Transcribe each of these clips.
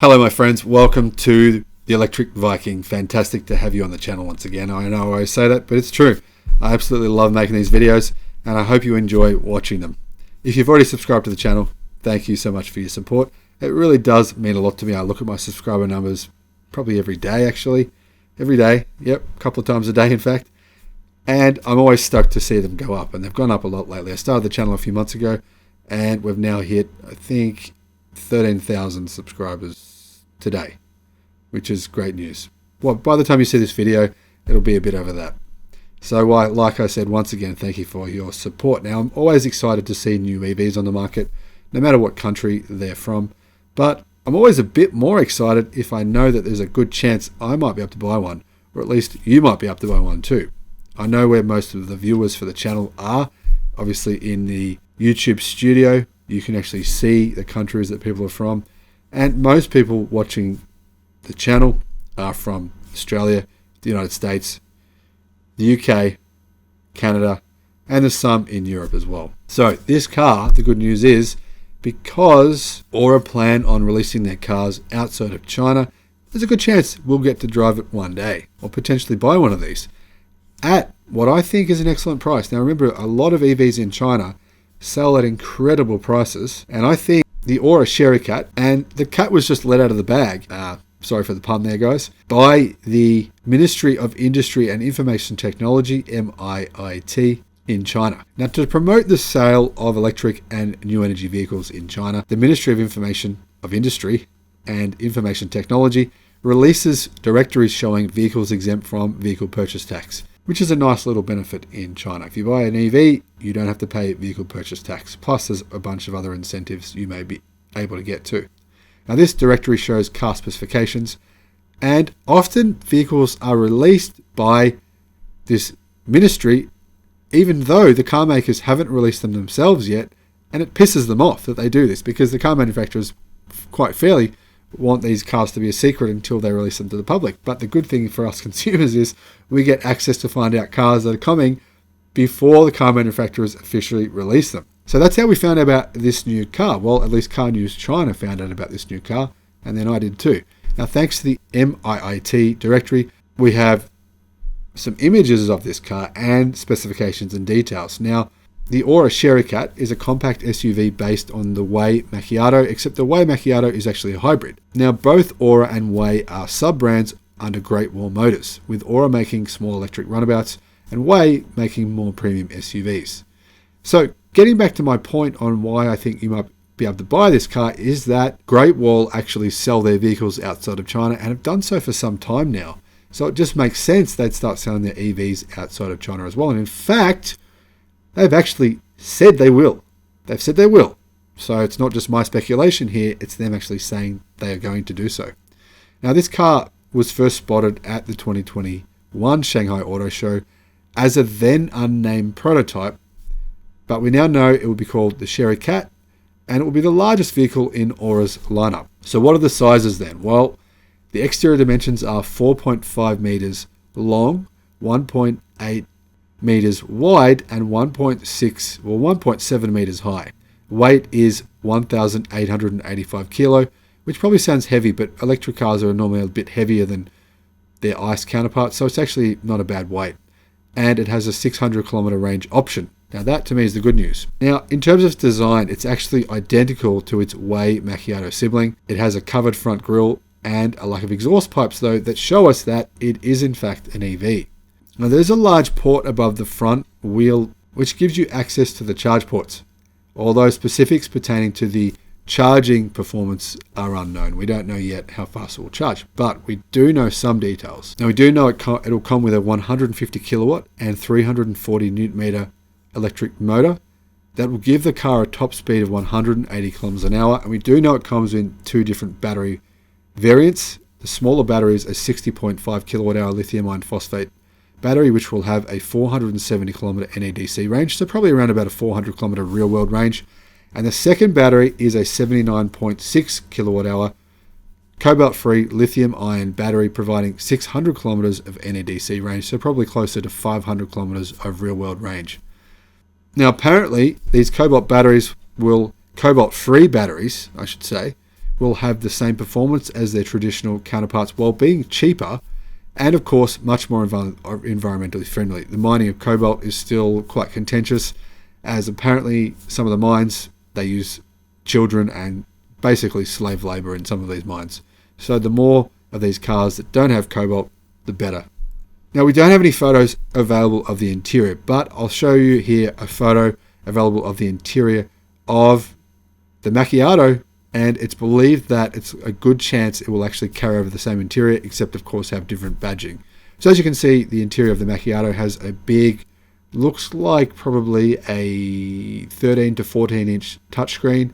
Hello my friends, welcome to the Electric Viking. Fantastic to have you on the channel once again. I know I always say that, but it's true. I absolutely love making these videos and I hope you enjoy watching them. If you've already subscribed to the channel, thank you so much for your support. It really does mean a lot to me. I look at my subscriber numbers probably every day actually. Every day, yep, a couple of times a day in fact. And I'm always stoked to see them go up, and they've gone up a lot lately. I started the channel a few months ago and we've now hit, I think, 13,000 subscribers today, which is great news. Well, by the time you see this video, it'll be a bit over that. So like I said, once again, thank you for your support. Now, I'm always excited to see new EVs on the market, no matter what country they're from, but I'm always a bit more excited if I know that there's a good chance I might be able to buy one, or at least you might be able to buy one too. I know where most of the viewers for the channel are, obviously in the YouTube studio. You can actually see the countries that people are from. And most people watching the channel are from Australia, the United States, the UK, Canada, and there's some in Europe as well. So this car, the good news is, because Aura plan on releasing their cars outside of China, there's a good chance we'll get to drive it one day, or potentially buy one of these, at what I think is an excellent price. Now remember, a lot of EVs in China sell at incredible prices, and I think the Aura Sherry Cat, and the cat was just let out of the bag, sorry for the pun there guys, by the Ministry of Industry and Information Technology, MIIT, in China. Now, to promote the sale of electric and new energy vehicles in China, the Ministry of Industry and Information Technology releases directories showing vehicles exempt from vehicle purchase tax, which is a nice little benefit in China. If you buy an EV, you don't have to pay vehicle purchase tax. Plus, there's a bunch of other incentives you may be able to get too. Now, this directory shows car specifications, and often vehicles are released by this ministry, even though the car makers haven't released them themselves yet, and it pisses them off that they do this, because the car manufacturers quite fairly want these cars to be a secret until they release them to the public. But the good thing for us consumers is we get access to find out cars that are coming before the car manufacturers officially release them. So that's how we found out about this new car. Well, at least Car News China found out about this new car, and then I did too. Now, thanks to the MIIT directory, we have some images of this car and specifications and details. Now, the Aura Sherry Cat is a compact SUV based on the Way Macchiato, except the Way Macchiato is actually a hybrid. Now, both Aura and Way are sub-brands under Great Wall Motors, with Aura making small electric runabouts and Way making more premium SUVs. So, getting back to my point on why I think you might be able to buy this car is that Great Wall actually sell their vehicles outside of China and have done so for some time now. So it just makes sense they'd start selling their EVs outside of China as well. And in fact, they've actually said they will. They've said they will. So it's not just my speculation here, it's them actually saying they are going to do so. Now, this car was first spotted at the 2021 Shanghai Auto Show as a then unnamed prototype, but we now know it will be called the Sherry Cat, and it will be the largest vehicle in Aura's lineup. So what are the sizes then? Well, the exterior dimensions are 4.5 meters long, 1.8 meters wide, and 1.7 meters high. Weight is 1,885 kilo, which probably sounds heavy, but electric cars are normally a bit heavier than their ICE counterparts, so it's actually not a bad weight. And it has a 600 kilometer range option. Now that to me is the good news. Now, in terms of design, it's actually identical to its Way Macchiato sibling. It has a covered front grille and a lack of exhaust pipes though that show us that it is in fact an EV. Now, there's a large port above the front wheel which gives you access to the charge ports, although specifics pertaining to the charging performance are unknown. We don't know yet how fast it will charge, but we do know some details. Now, we do know it'll come with a 150 kilowatt and 340 newton meter electric motor that will give the car a top speed of 180 kilometers an hour, and we do know it comes in two different battery variants. The smaller battery is a 60.5 kilowatt hour lithium iron phosphate battery, which will have a 470 kilometer NEDC range, so probably around about a 400 kilometer real world range. And the second battery is a 79.6 kilowatt hour cobalt free lithium ion battery, providing 600 kilometers of NEDC range, so probably closer to 500 kilometers of real world range. Now, apparently these cobalt free batteries, I should say, will have the same performance as their traditional counterparts while being cheaper and, of course, much more environmentally friendly. The mining of cobalt is still quite contentious, as apparently some of the mines, they use children and basically slave labor in some of these mines. So the more of these cars that don't have cobalt, the better. Now, we don't have any photos available of the interior, but I'll show you here a photo available of the interior of the Macchiato, and it's believed that it's a good chance it will actually carry over the same interior, except of course have different badging. So as you can see, the interior of the Macchiato has a big, looks like probably a 13 to 14 inch touchscreen.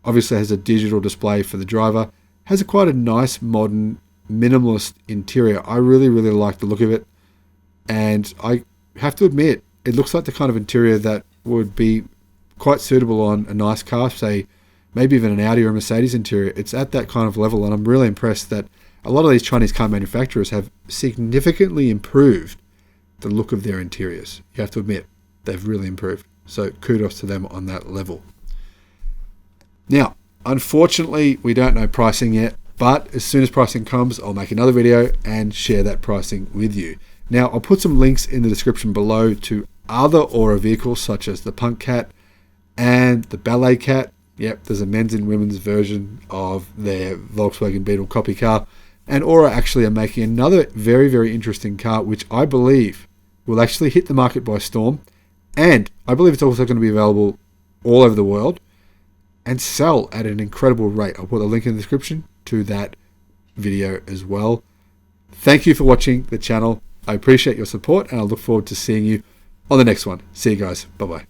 Obviously has a digital display for the driver. Has quite a nice modern minimalist interior. I really like the look of it, and I have to admit it looks like the kind of interior that would be quite suitable on a nice car, say maybe even an Audi or a Mercedes interior. It's at that kind of level, and I'm really impressed that a lot of these Chinese car manufacturers have significantly improved the look of their interiors. You have to admit they've really improved, so kudos to them on that level. Now, unfortunately, we don't know pricing yet, but as soon as pricing comes, I'll make another video and share that pricing with you. Now, I'll put some links in the description below to other Aura vehicles, such as the Punk Cat and the Ballet Cat. Yep, there's a men's and women's version of their Volkswagen Beetle copy car. And Aura actually are making another very interesting car, which I believe will actually hit the market by storm. And I believe it's also going to be available all over the world and sell at an incredible rate. I'll put a link in the description to that video as well. Thank you for watching the channel. I appreciate your support, and I look forward to seeing you on the next one. See you guys. Bye-bye.